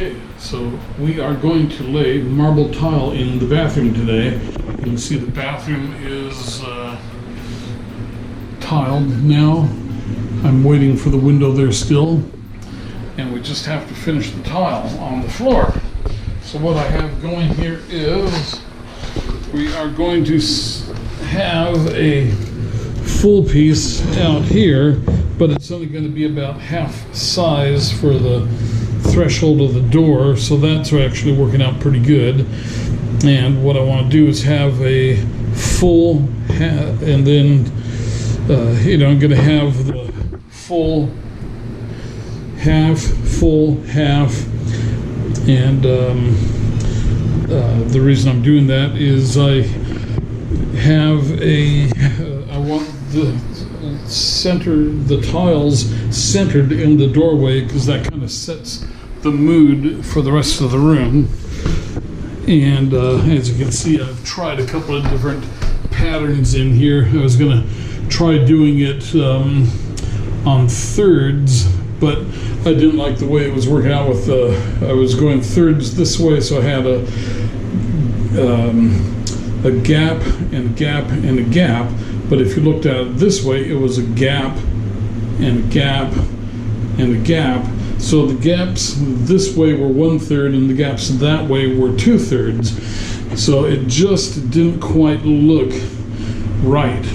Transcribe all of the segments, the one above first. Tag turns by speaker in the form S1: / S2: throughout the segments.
S1: Okay, so we are going to lay marble tile in the bathroom today. You can see the bathroom is tiled now. I'm waiting for the window there still. And we just have to finish the tile on the floor. So what I have going here is we are going to have a full piece out here, but it's only going to be about half size for the threshold of the door, so that's actually working out pretty good. And what I want to do is have a full and then I'm going to have the full half, and the reason I'm doing that is I want the tiles centered in the doorway, because that kind of sets the mood for the rest of the room. And as you can see, I've tried a couple of different patterns in here. I was going to try doing it on thirds, but I didn't like the way it was working out with I was going thirds this way, so I had a gap and a gap and a gap. But if you looked at it this way, it was a gap and a gap and a gap. So the gaps this way were 1/3 and the gaps that way were 2/3. So it just didn't quite look right.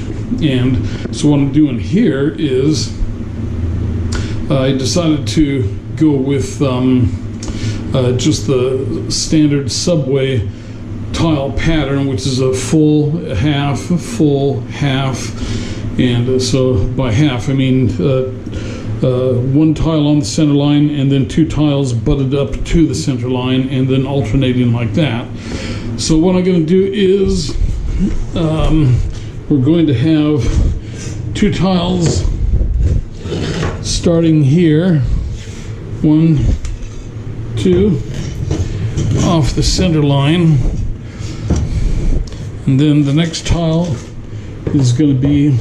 S1: And so what I'm doing here is I decided to go with just the standard subway tile pattern, which is a full, half, and so by half I mean one tile on the center line and then two tiles butted up to the center line and then alternating like that. So what I'm going to do is we're going to have two tiles starting here, 1, 2, off the center line, and then the next tile is going to be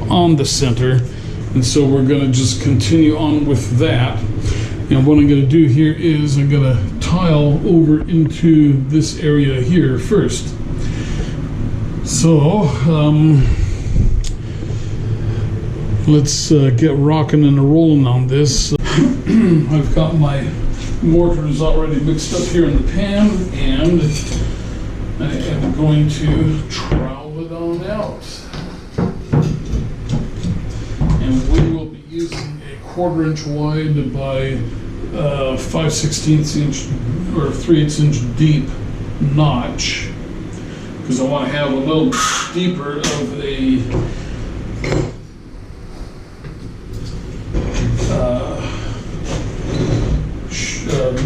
S1: on the center, and so we're going to just continue on with that. And what I'm going to do here is I'm going to tile over into this area here first. So let's get rocking and rolling on this. I've got my mortars already mixed up here in the pan, and I am going to trowel it on out. And we will be using a 1/4 inch wide by 5/16 inch or 3/8 inch deep notch, because I want to have a little deeper of a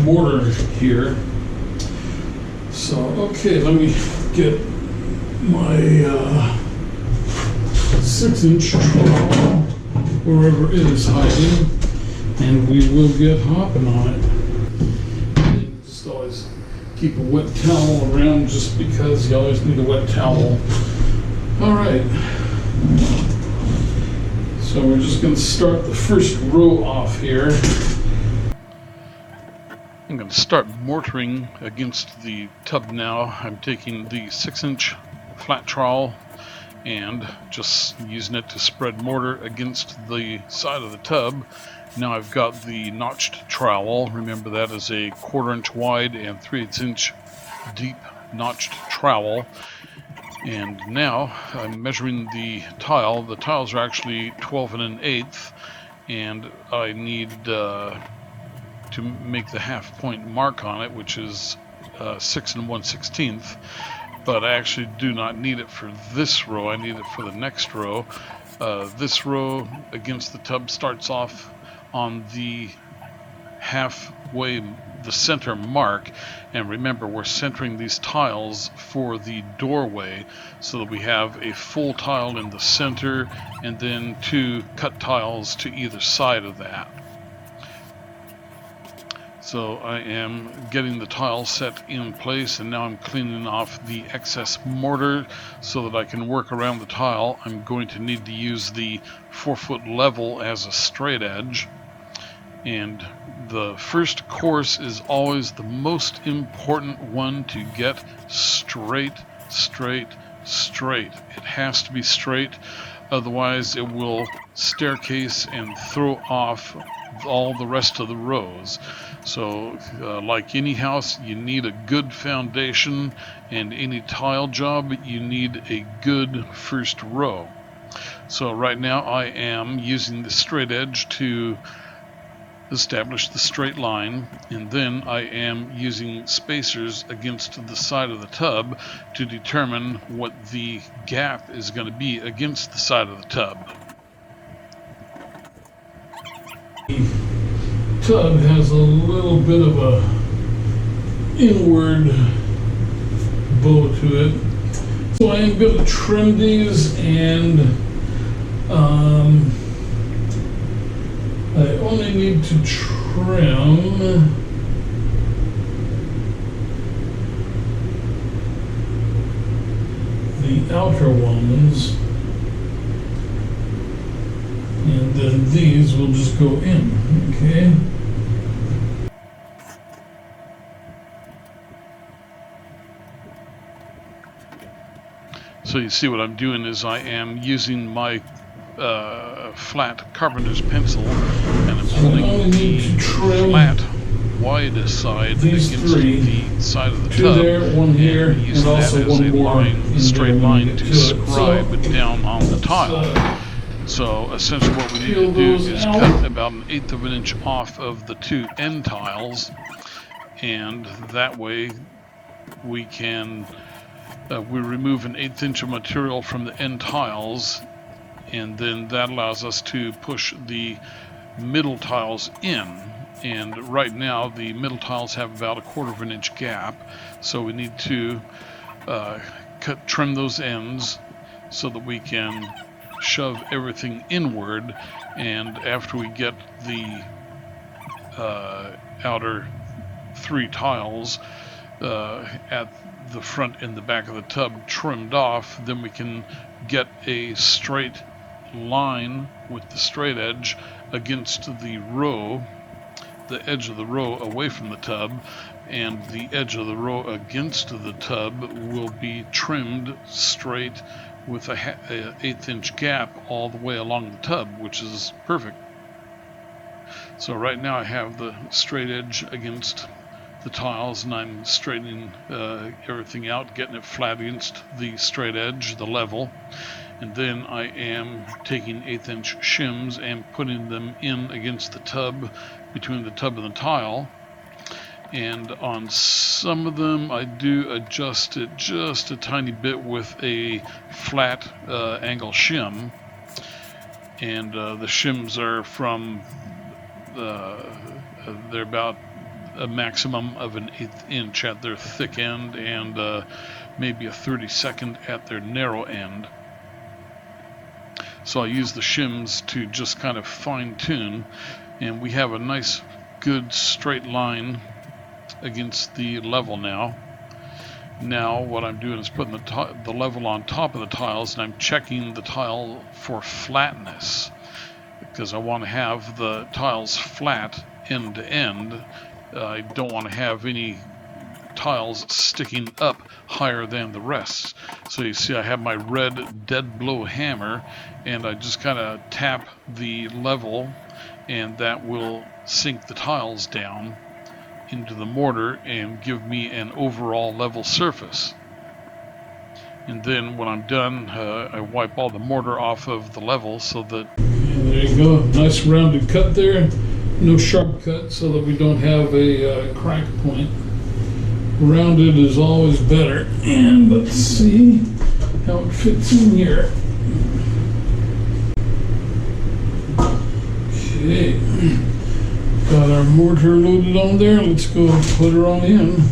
S1: mortar here. So okay, let me get my 6-inch trowel wherever it is hiding, and we will get hopping on it. And just always keep a wet towel around, just because you always need a wet towel. All right, so we're just going to start the first row off here. I'm going to start mortaring against the tub now. I'm taking the 6-inch flat trowel and just using it to spread mortar against the side of the tub. Now I've got the notched trowel. Remember, that is a 1/4 inch wide and 3/8 inch deep notched trowel. And now I'm measuring the tile. The tiles are actually 12 1/8, and I need to make the half point mark on it, which is 6 1/16. But I actually do not need it for this row. I need it for the next row. This row against the tub starts off on the halfway, the center mark. And remember, we're centering these tiles for the doorway, so that we have a full tile in the center and then 2 cut tiles to either side of that. So I am getting the tile set in place, and now I'm cleaning off the excess mortar so that I can work around the tile. I'm going to need to use the 4-foot level as a straight edge, and the first course is always the most important one to get straight, straight, straight. It has to be straight, otherwise it will staircase and throw off all the rest of the rows. So like any house, you need a good foundation, and any tile job, you need a good first row. So right now I am using the straight edge to establish the straight line, and then I am using spacers against the side of the tub to determine what the gap is going to be against the side of the tub. The tub has a little bit of a inward bow to it, so I am going to trim these, and I only need to trim the outer ones, and then these will just go in, okay? So you see what I'm doing is I am using my flat carpenter's pencil, and I'm pulling the flat wide side against the side of the tub,
S2: there, one here,
S1: and using that as a straight line to scribe down on the tile. So essentially what we need to do is cut about 1/8 of an inch off of the two end tiles, and that way we can we remove 1/8 inch of material from the end tiles, and then that allows us to push the middle tiles in. And right now the middle tiles have about 1/4 of an inch gap, so we need to trim those ends so that we can shove everything inward. And after we get the outer 3 tiles at the front and the back of the tub trimmed off, then we can get a straight line with the straight edge against the row, the edge of the row away from the tub, and the edge of the row against the tub will be trimmed straight with a 1/8 inch gap all the way along the tub, which is perfect. So right now I have the straight edge against the tiles, and I'm straightening everything out, getting it flat against the straight edge, the level. And then I am taking 1/8 inch shims and putting them in against the tub, between the tub and the tile. And on some of them I do adjust it just a tiny bit with a flat angle shim, and the shims are from they're about a maximum of 1/8 inch at their thick end, and maybe a 32nd at their narrow end. So I use the shims to just kind of fine tune, and we have a nice good straight line against the level now. Now what I'm doing is putting the level on top of the tiles, and I'm checking the tile for flatness, because I want to have the tiles flat end to end. I don't want to have any tiles sticking up higher than the rest. So you see I have my red dead blow hammer, and I just kind of tap the level, and that will sink the tiles down into the mortar and give me an overall level surface. And then when I'm done, I wipe all the mortar off of the level so that... And there you go, nice rounded cut there. No sharp cut, so that we don't have a crack point. Rounded is always better. And let's see how it fits in here. Okay, got our mortar loaded on there. Let's go put her on in.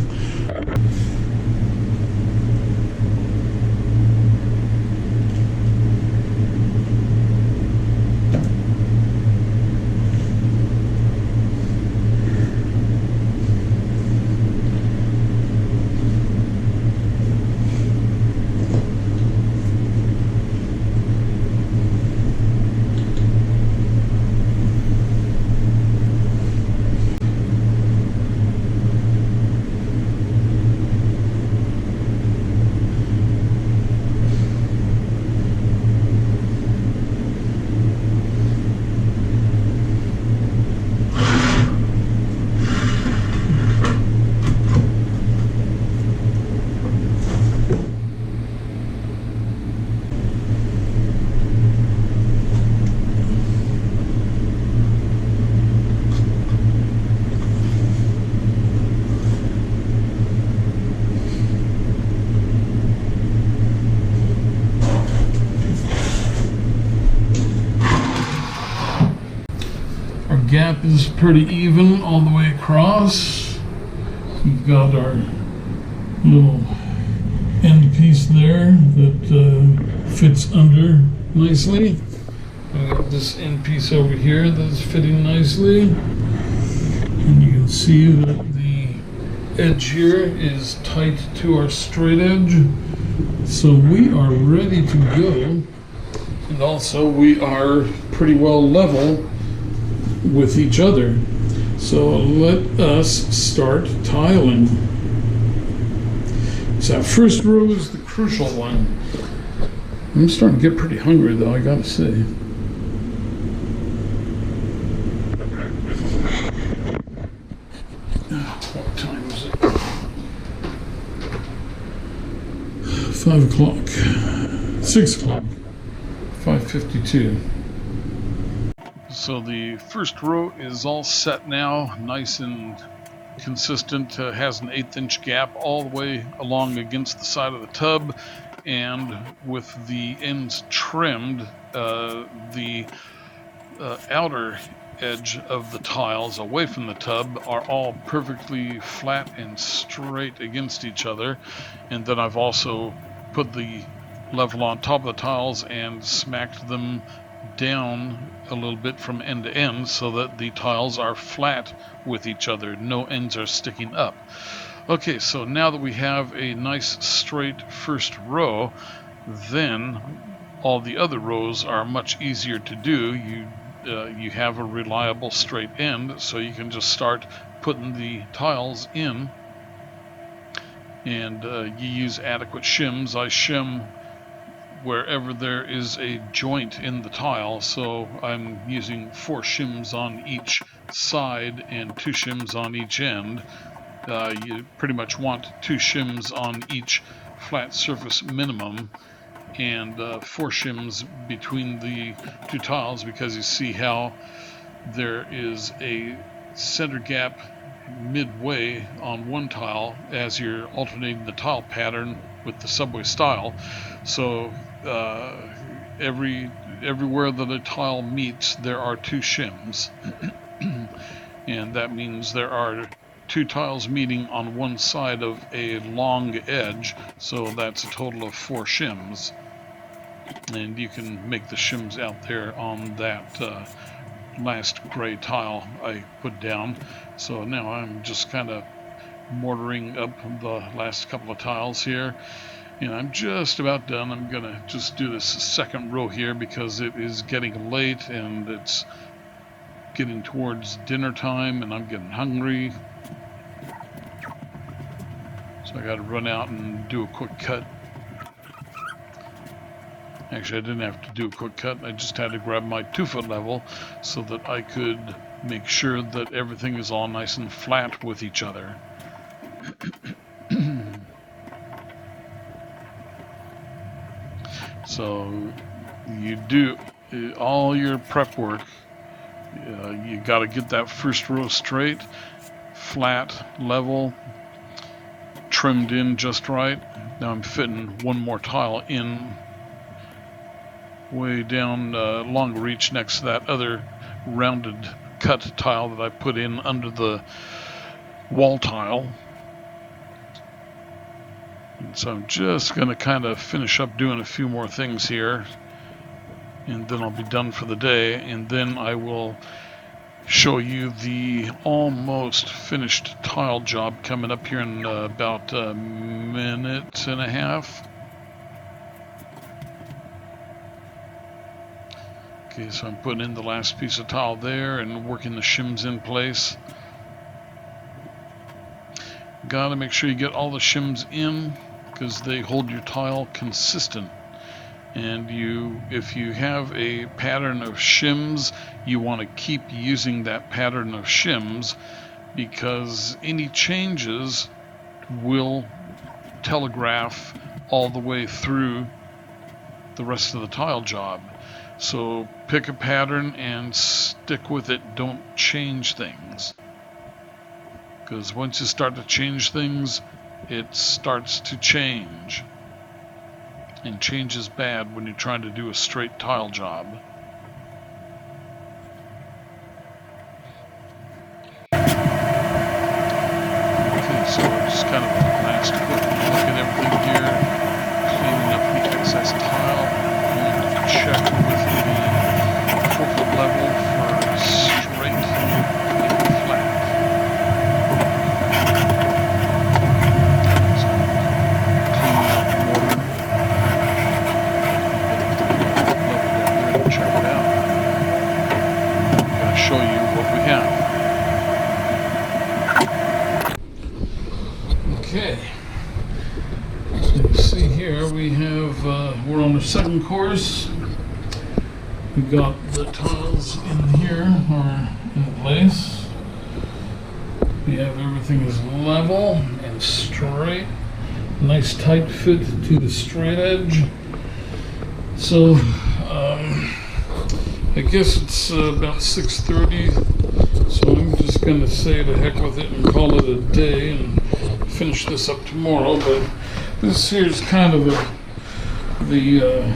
S1: that is pretty even all the way across. We've got our little end piece there that fits under nicely. We've got this end piece over here that's fitting nicely. And you can see that the edge here is tight to our straight edge. So we are ready to go. And also we are pretty well level with each other. So let us start tiling. So that first row is the crucial one. I'm starting to get pretty hungry though, I gotta say. What time is it? 5 o'clock. 6 o'clock. 5:52. So the first row is all set now, nice and consistent. Has an 1/8 inch gap all the way along against the side of the tub, and with the ends trimmed, the outer edge of the tiles away from the tub are all perfectly flat and straight against each other. And then I've also put the level on top of the tiles and smacked them down a little bit from end to end so that the tiles are flat with each other. No ends are sticking up. Okay, so now that we have a nice straight first row, then all the other rows are much easier to do. You have a reliable straight end, so you can just start putting the tiles in, and you use adequate shims. I shim wherever there is a joint in the tile, so I'm using 4 shims on each side and 2 shims on each end. You pretty much want 2 shims on each flat surface minimum, and 4 shims between the 2 tiles, because you see how there is a center gap midway on one tile as you're alternating the tile pattern with the subway style. So everywhere that a tile meets, there are 2 shims. And that means there are 2 tiles meeting on one side of a long edge, so that's a total of 4 shims. And you can make the shims out there on that last gray tile I put down. So now I'm just kind of mortaring up the last couple of tiles here, and I'm just about done. I'm gonna just do this second row here because it is getting late and it's getting towards dinner time and I'm getting hungry, so I gotta run out and do a quick cut. Actually, I didn't have to do a quick cut. I just had to grab my 2-foot level so that I could make sure that everything is all nice and flat with each other. So you do all your prep work. You got to get that first row straight, flat, level, trimmed in just right. Now I'm fitting one more tile in way down long reach next to that other rounded cut tile that I put in under the wall tile. And so I'm just going to kind of finish up doing a few more things here, and then I'll be done for the day, and then I will show you the almost finished tile job coming up here in about a minute and a half. Okay, so I'm putting in the last piece of tile there and working the shims in place. Gotta make sure you get all the shims in because they hold your tile consistent. And if you have a pattern of shims, you want to keep using that pattern of shims, because any changes will telegraph all the way through the rest of the tile job. So pick a pattern and stick with it. Don't change things, because once you start to change things, it starts to change. And change is bad when you're trying to do a straight tile job. just kind of a last quick look at everything here, cleaning up the excess tile. I'm going to check with the 4-foot level for straight and flat. So, cleaning out the mortar. Level down there and check it out. I'm going to show you what we have. Okay, you see here we have, we're on the second course. We've got the tiles in here are in place. We have everything is level and straight. Nice tight fit to the straight edge. So, I guess it's about 6:30. So I'm just going to say to heck with it and call it a day and finish this up tomorrow. But this here's kind of the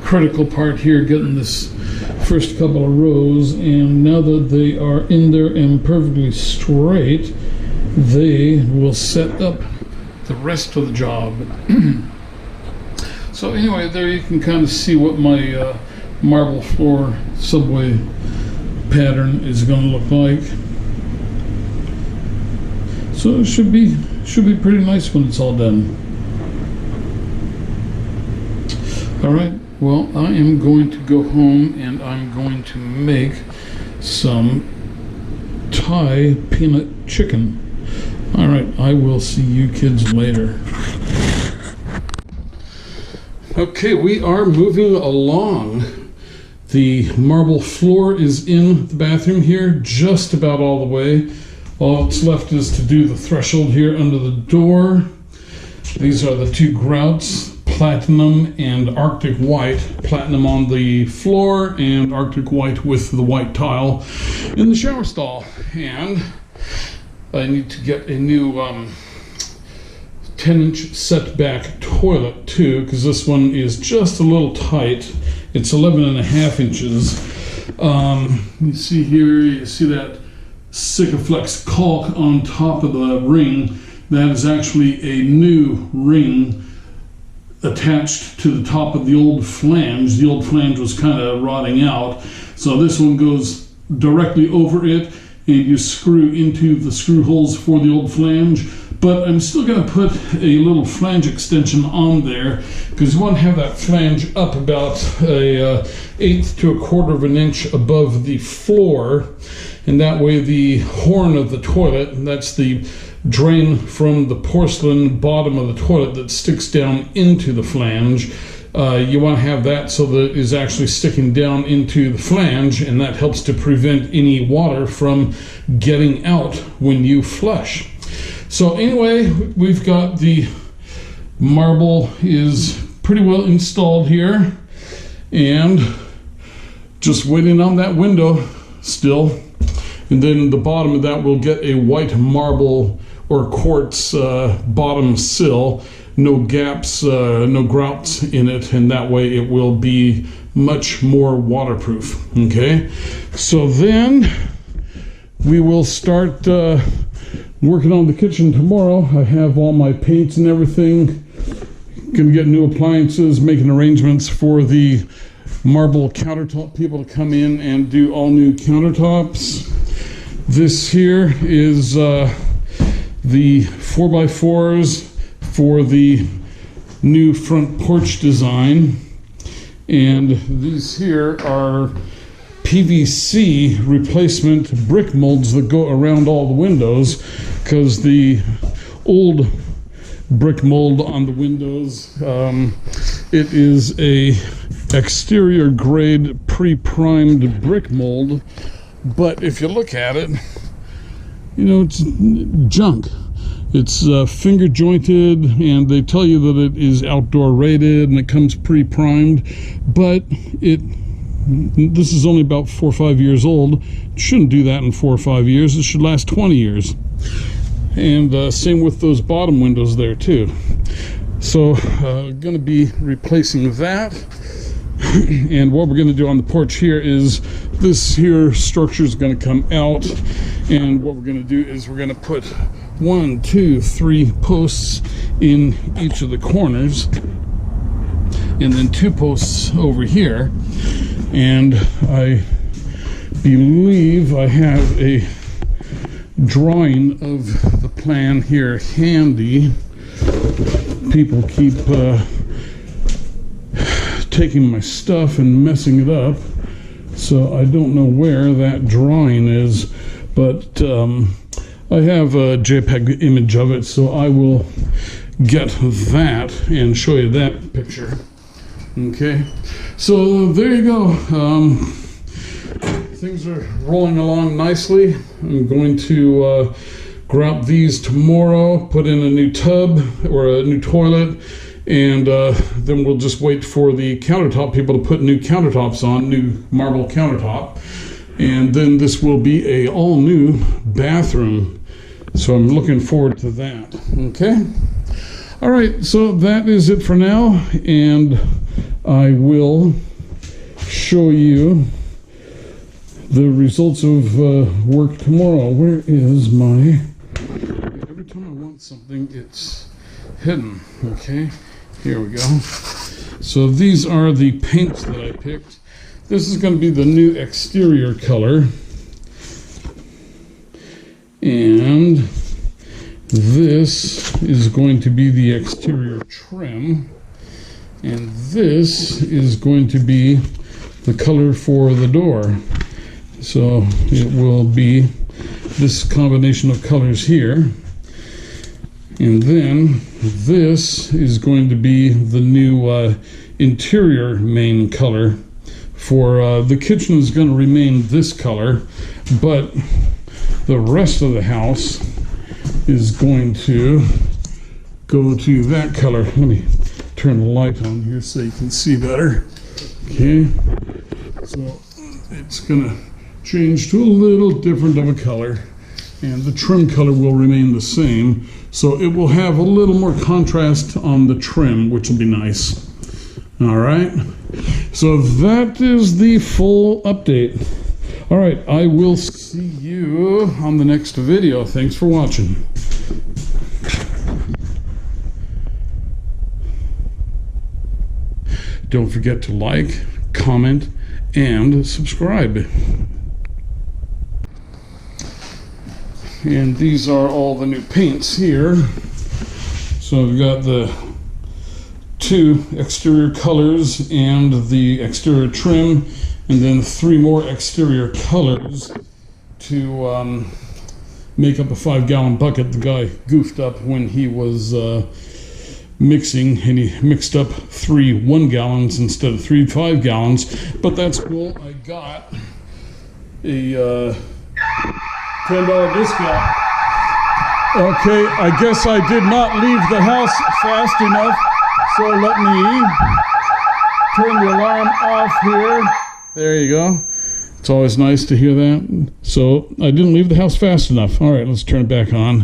S1: critical part here, getting this first couple of rows. And now that they are in there and perfectly straight, they will set up the rest of the job. So anyway, there you can kind of see what my marble floor subway pattern is going to look like. So it should be pretty nice when it's all done. All right, well, I am going to go home and I'm going to make some Thai peanut chicken. All right, I will see you kids later. Okay, we are moving along. The marble floor is in the bathroom here, just about all the way. All that's left is to do the threshold here under the door. These are the two grouts, platinum and Arctic white. Platinum on the floor and Arctic white with the white tile in the shower stall. And I need to get a new 10-inch setback toilet too, because this one is just a little tight. It's 11.5 inches. You see here, you see that Sikaflex caulk on top of the ring. That is actually a new ring attached to the top of the old flange. The old flange was kind of rotting out. So this one goes directly over it, and you screw into the screw holes for the old flange. But I'm still going to put a little flange extension on there, because you want to have that flange up about a 1/8 to 1/4 of an inch above the floor, and that way the horn of the toilet, and that's the drain from the porcelain bottom of the toilet that sticks down into the flange, you want to have that so that it is actually sticking down into the flange, and that helps to prevent any water from getting out when you flush. So anyway, we've got the marble is pretty well installed here, and just waiting on that window still. And then the bottom of that will get a white marble or quartz bottom sill, no gaps, no grouts in it, and that way it will be much more waterproof. Okay, so then we will start working on the kitchen tomorrow. I have all my paints and everything. Gonna get new appliances, making arrangements for the marble countertop people to come in and do all new countertops. This here is the 4x4s for the new front porch design. And these here are PVC replacement brick molds that go around all the windows, because the old brick mold on the windows, it is a exterior grade pre-primed brick mold, but if you look at it, you know, it's junk. It's finger jointed, and they tell you that it is outdoor rated and it comes pre-primed, but this is only about 4 or 5 years old. It shouldn't do that in 4 or 5 years. It should last 20 years. And same with those bottom windows there too. So going to be replacing that. And what we're going to do on the porch here is this here structure is going to come out, and what we're going to do is we're going to put 1, 2, 3 posts in each of the corners, and then 2 posts over here. And I believe I have a drawing of the plan here handy. People keep taking my stuff and messing it up, so I don't know where that drawing is, but I have a JPEG image of it, so I will get that and show you that picture. Okay, so there you go. Things are rolling along nicely. I'm going to grab these tomorrow, put in a new tub or a new toilet, and then we'll just wait for the countertop people to put new countertops on, new marble countertop, and then this will be a all new bathroom. So I'm looking forward to that. Okay, all right, so that is it for now, and I will show you the results of work tomorrow. Where is my... Every time I want something, it's hidden. Okay, here we go. So these are the paints that I picked. This is going to be the new exterior color. And this is going to be the exterior trim. And this is going to be the color for the door. So it will be this combination of colors here. And then this is going to be the new interior main color. For the kitchen is going to remain this color, but the rest of the house is going to go to that color. Let me turn the light on here so you can see better. Okay, so it's going to change to a little different of a color, and the trim color will remain the same, so it will have a little more contrast on the trim, which will be nice. All right, so that is the full update. All right, I will see you on the next video. Thanks for watching. Don't forget to like, comment, and subscribe. And these are all the new paints here. So we've got the 2 exterior colors and the exterior trim, and then 3 more exterior colors to make up a 5-gallon bucket. The guy goofed up when he was mixing, and he mixed up 3 1-gallons instead of 3 5-gallons, but that's cool. I got a $10 discount. Okay, I guess I did not leave the house fast enough, so let me turn the alarm off here. There you go. It's always nice to hear that. So I didn't leave the house fast enough. All right, let's turn it back on.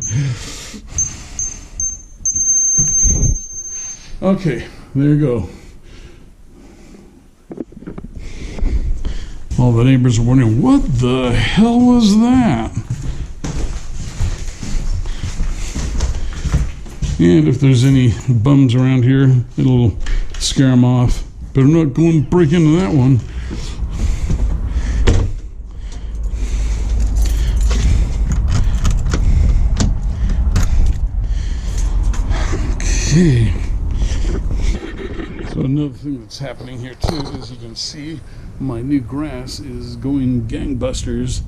S1: Okay, there you go. All the neighbors are wondering, what the hell was that? And if there's any bums around here, it'll scare them off. Better not go and break into that one. Okay. So another thing that's happening here too, as you can see, my new grass is going gangbusters.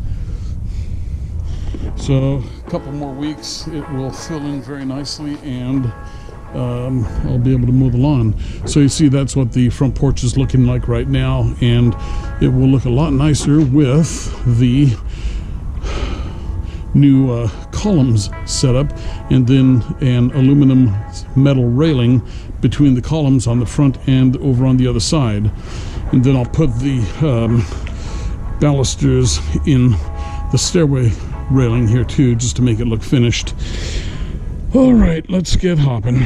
S1: So a couple more weeks, it will fill in very nicely, and I'll be able to mow the lawn. So you see, that's what the front porch is looking like right now, and it will look a lot nicer with the new columns set up, and then an aluminum metal railing between the columns on the front and over on the other side. And then I'll put the balusters in the stairway railing here too, just to make it look finished. All right, let's get hopping.